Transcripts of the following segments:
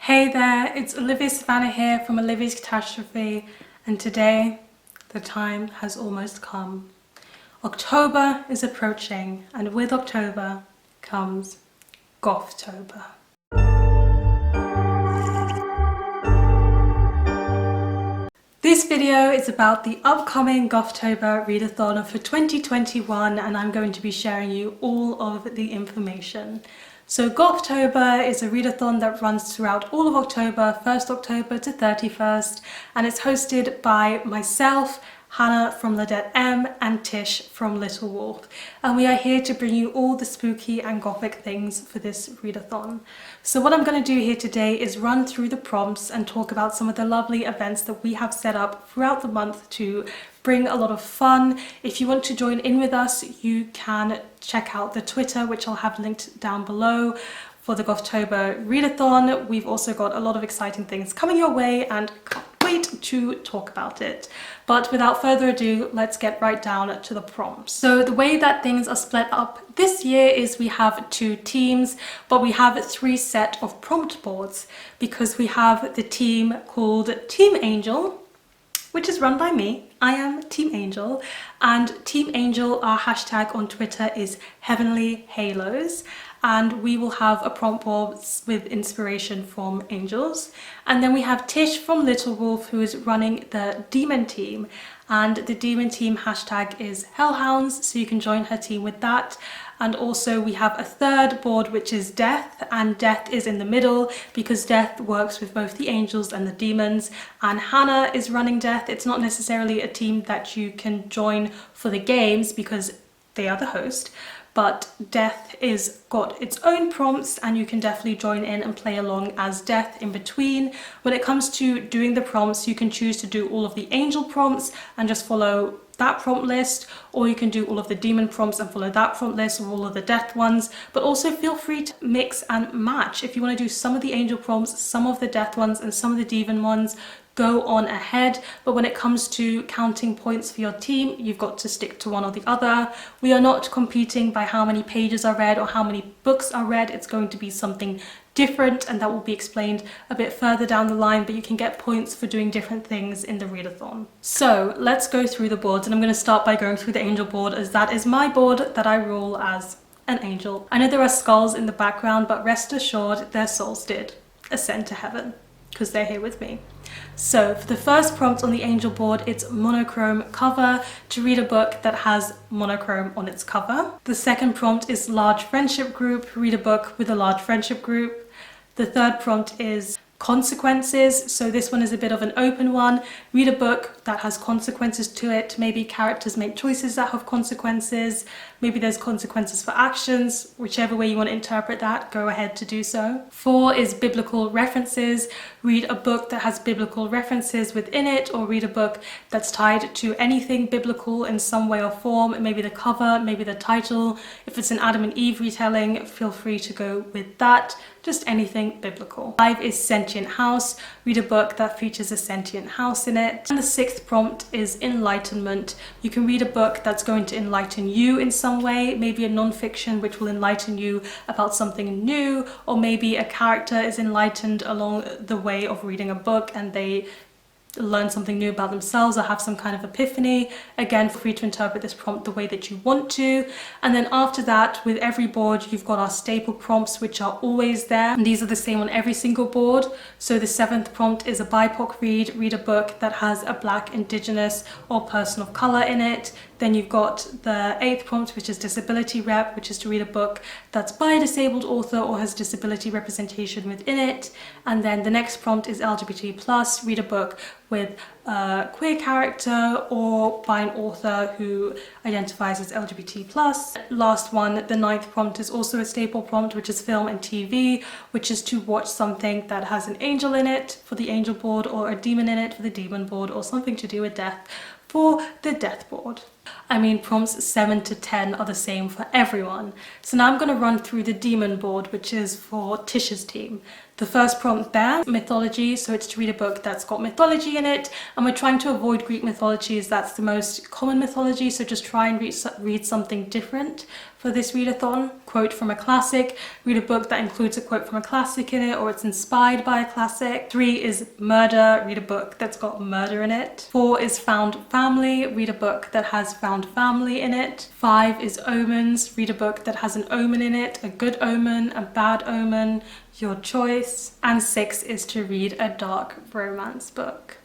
Hey there, it's Olivia-Savannah here from Olivia's Catastrophe, and today the time has almost come. October is approaching, and with October comes Gothtober. This video is about the upcoming Gothtober Readathon for 2021, and I'm going to be sharing you all of the information. So Gothtober is a readathon that runs throughout all of October, 1st October to 31st, and it's hosted by myself, Hannah from Ladette M, and Tish from Little Wolf, and we are here to bring you all the spooky and gothic things for this readathon. So what I'm going to do here today is run through the prompts and talk about some of the lovely events that we have set up throughout the month to bring a lot of fun. If you want to join in with us, you can check out the Twitter, which I'll have linked down below, for the Gothtober Readathon. We've also got a lot of exciting things coming your way and can't wait to talk about it. But without further ado, let's get right down to the prompts. So the way that things are split up this year is we have 2 teams, but we have 3 set of prompt boards, because we have the team called Team Angel, which is run by me. I am Team Angel, and Team Angel, our hashtag on Twitter is Heavenly Halos, and we will have a prompt board with inspiration from angels. And then we have Tish from Little Wolf, who is running the Demon team, and the Demon team hashtag is Hellhounds, so you can join her team with that. And also we have a 3rd board, which is Death, and Death is in the middle because Death works with both the angels and the demons, and Hannah is running Death. It's not necessarily a team that you can join for the games because they are the host, but Death is got its own prompts and you can definitely join in and play along as Death in between. When it comes to doing the prompts, you can choose to do all of the angel prompts and just follow that prompt list, or you can do all of the demon prompts and follow that prompt list, or all of the death ones. But also feel free to mix and match. If you want to do some of the angel prompts, some of the death ones, and some of the demon ones, go on ahead. But when it comes to counting points for your team, you've got to stick to one or the other. We are not competing by how many pages are read or how many books are read. It's going to be something different, and that will be explained a bit further down the line, but you can get points for doing different things in the readathon. So let's go through the boards, and I'm going to start by going through the angel board, as that is my board that I rule as an angel. I know there are skulls in the background, but rest assured their souls did ascend to heaven because they're here with me. So for the first prompt on the angel board, it's monochrome cover, to read a book that has monochrome on its cover. The second prompt is large friendship group, read a book with a large friendship group. The 3rd prompt is consequences, so this one is a bit of an open one. Read a book that has consequences to it. Maybe characters make choices that have consequences. Maybe there's consequences for actions. Whichever way you want to interpret that, go ahead to do so. 4 is biblical references. Read a book that has biblical references within it, or read a book that's tied to anything biblical in some way or form. Maybe the cover, maybe the title. If it's an Adam and Eve retelling, feel free to go with that. Just anything biblical. 5 is Sentient House. Read a book that features a sentient house in it. And the 6th prompt is Enlightenment. You can read a book that's going to enlighten you in some way, maybe a non-fiction which will enlighten you about something new, or maybe a character is enlightened along the way of reading a book and they learn something new about themselves or have some kind of epiphany. Again, feel free to interpret this prompt the way that you want to. And then after that, with every board, you've got our staple prompts, which are always there. And these are the same on every single board. So the 7th prompt is a BIPOC read. Read a book that has a Black, Indigenous, or person of color in it. Then you've got the 8th prompt, which is disability rep, which is to read a book that's by a disabled author or has disability representation within it. And then the next prompt is LGBT+, read a book with a queer character or by an author who identifies as LGBT+. Last one, the 9th prompt, is also a staple prompt, which is film and TV, which is to watch something that has an angel in it for the angel board, or a demon in it for the demon board, or something to do with death for the death board. I mean, prompts 7 to 10 are the same for everyone. So now I'm going to run through the demon board, which is for Tish's team. The first prompt there, mythology, so it's to read a book that's got mythology in it, and we're trying to avoid Greek mythology as that's the most common mythology, so just try and read something different for this readathon. Quote from a classic, read a book that includes a quote from a classic in it or it's inspired by a classic. 3 is murder, read a book that's got murder in it. 4 is found family, read a book that has found family in it. 5 is omens, read a book that has an omen in it, a good omen, a bad omen, your choice. And 6 is to read a dark romance book.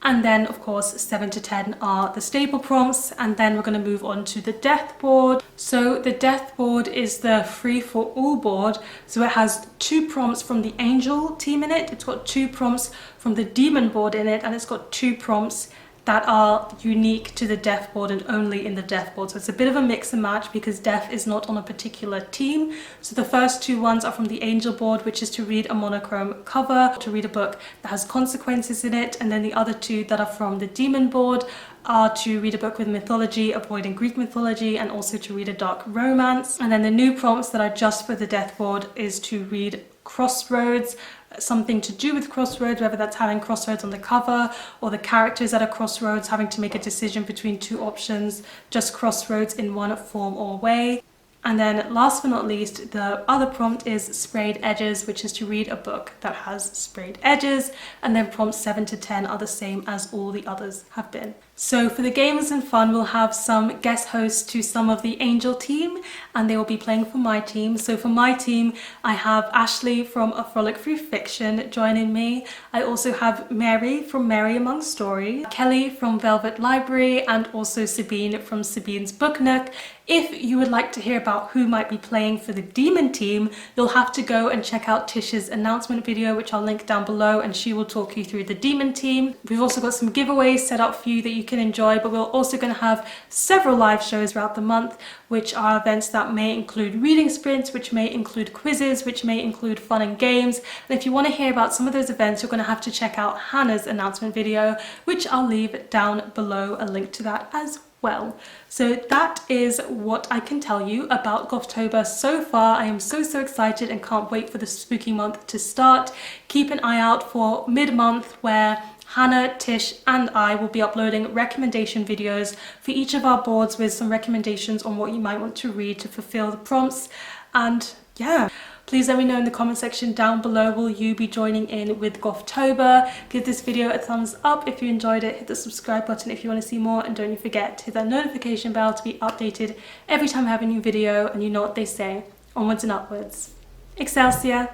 And then, of course, 7 to 10 are the staple prompts, and then we're going to move on to the death board. So the death board is the free for all board. So it has 2 prompts from the angel team in it, it's got 2 prompts from the demon board in it, and it's got 2 prompts that are unique to the death board and only in the death board. So it's a bit of a mix and match because death is not on a particular team. So the first 2 ones are from the angel board, which is to read a monochrome cover, to read a book that has consequences in it. And then the other 2 that are from the demon board are to read a book with mythology, avoiding Greek mythology, and also to read a dark romance. And then the new prompts that are just for the death board is to read Crossroads, something to do with Crossroads, whether that's having Crossroads on the cover or the characters at a crossroads having to make a decision between 2 options, just Crossroads in one form or way. And then last but not least, the other prompt is sprayed edges, which is to read a book that has sprayed edges. And then prompts 7 to 10 are the same as all the others have been. So for the games and fun, we'll have some guest hosts to some of the angel team, and they will be playing for my team. So for my team, I have Ashley from A Frolic Through Fiction joining me. I also have Mary from Mary Among Stories, Kelly from Velvet Library, and also Sabine from Sabine's Book Nook. If you would like to hear about who might be playing for the demon team, you'll have to go and check out Tish's announcement video, which I'll link down below, and she will talk you through the demon team. We've also got some giveaways set up for you that you can enjoy, but we're also going to have several live shows throughout the month, which are events that may include reading sprints, which may include quizzes, which may include fun and games. And if you want to hear about some of those events, you're going to have to check out Hannah's announcement video, which I'll leave down below, a link to that as well. So that is what I can tell you about Gothtober so far. I am so excited and can't wait for the spooky month to start. Keep an eye out for mid-month, where Hannah, Tish and I will be uploading recommendation videos for each of our boards with some recommendations on what you might want to read to fulfill the prompts. And yeah, please let me know in the comment section down below, will you be joining in with Gothtober? Give this video a thumbs up if you enjoyed it, hit the subscribe button if you want to see more, and don't forget to hit that notification bell to be updated every time I have a new video. And you know what they say, onwards and upwards. Excelsior!